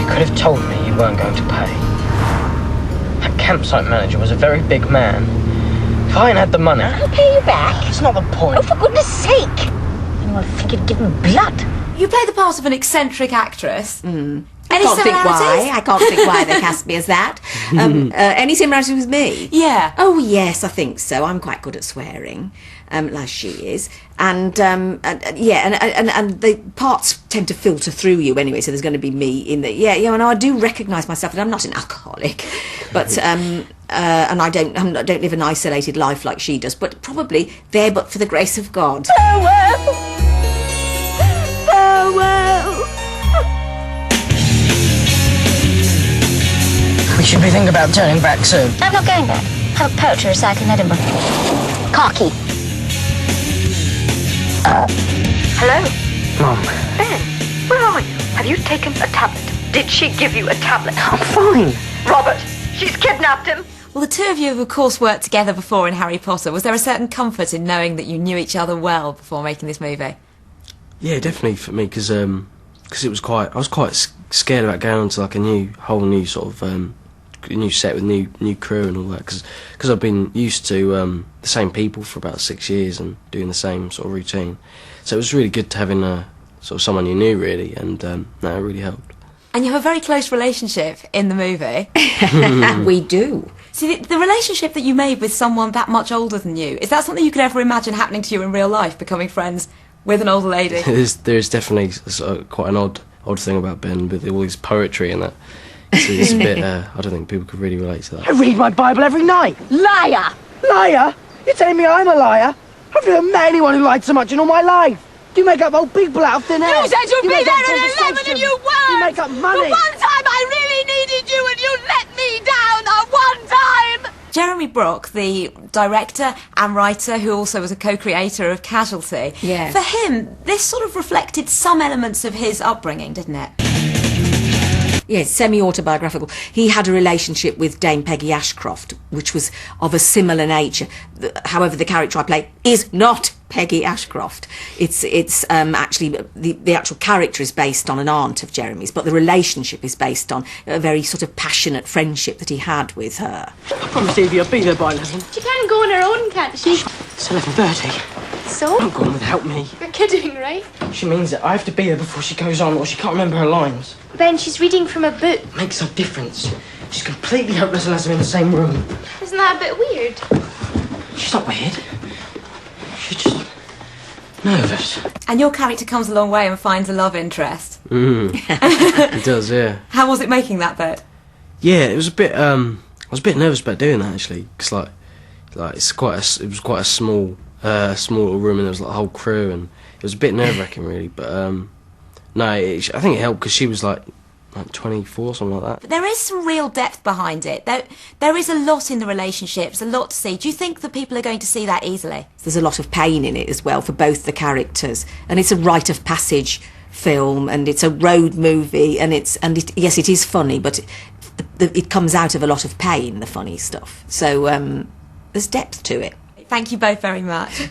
could have told me you weren't going to pay. That campsite manager was a very big man. If I hadn't had the money... I'll pay you back. That's not the point. Oh, for goodness sake! Anyone think you'd give him blood? You play the part of an eccentric actress. I Any can't think similarities? why. I can't think why they cast me as that. Any similarities with me? Yeah. Oh yes, I think so. I'm quite good at swearing, like she is, and the parts tend to filter through you anyway. So there's going to be me in the and I do recognise myself, and I'm not an alcoholic, but and I don't live an isolated life like she does, but probably there, but for the grace of God. Farewell! Farewell! We should be thinking about turning back soon. I'm not going back. I have a poetry recital in Edinburgh. Cocky. Hello? Mum. Ben, where are you? Have you taken a tablet? Did she give you a tablet? I'm fine. Robert, she's kidnapped him. Well, the two of you have, of course, worked together before in Harry Potter. Was there a certain comfort in knowing that you knew each other well before making this movie? Yeah, definitely for me, because it was quite... I was quite scared about going on to like a whole new sort of new set with new crew and all that, because I've been used to the same people for about 6 years and doing the same sort of routine. So it was really good to having sort of someone you knew, really, and that really helped. And you have a very close relationship in the movie. We do. See, the relationship that you made with someone that much older than you, is that something you could ever imagine happening to you in real life, becoming friends with an older lady? There's definitely quite an odd thing about Ben with all his poetry and that. It's a bit, I don't think people could really relate to that. I read my Bible every night. Liar! Liar? You're telling me I'm a liar? I've never met anyone who lied so much in all my life. You make up old people out of thin air. You said you'd be make there up at 11 and conversation. you weren't! You make up money. The one time I really needed you and you let me down the one time! Jeremy Brock, the director and writer who also was a co-creator of Casualty, Yes. for him, this sort of reflected some elements of his upbringing, didn't it? Yes, semi-autobiographical. He had a relationship with Dame Peggy Ashcroft, which was of a similar nature. However, the character I play is not Peggy Ashcroft. It's actually, the actual character is based on an aunt of Jeremy's, but the relationship is based on a very sort of passionate friendship that he had with her. I promised Evie I'd be there by 11. She can go on her own, can't she? It's 11:30. So? Don't go on without me. You're kidding, right? She means it. I have to be there before she goes on, or she can't remember her lines. Ben, she's reading from a book. Makes no difference. She's completely hopeless unless I'm in the same room. Isn't that a bit weird? She's not weird. She's just nervous. And your character comes a long way and finds a love interest. It does, yeah. How was it making that bit? Yeah, it was a bit. I was a bit nervous about doing that actually, because like it was quite a small little room, and there was like a whole crew, and it was a bit nerve-wracking really. But no, I think it helped because she was like 24, something like that. But there is some real depth behind it. There is a lot in the relationships, a lot to see. Do you think that people are going to see that easily? There's a lot of pain in it as well for both the characters, and it's a rite of passage film, and it's a road movie, and yes, it is funny, but it comes out of a lot of pain, the funny stuff. So there's depth to it. Thank you both very much.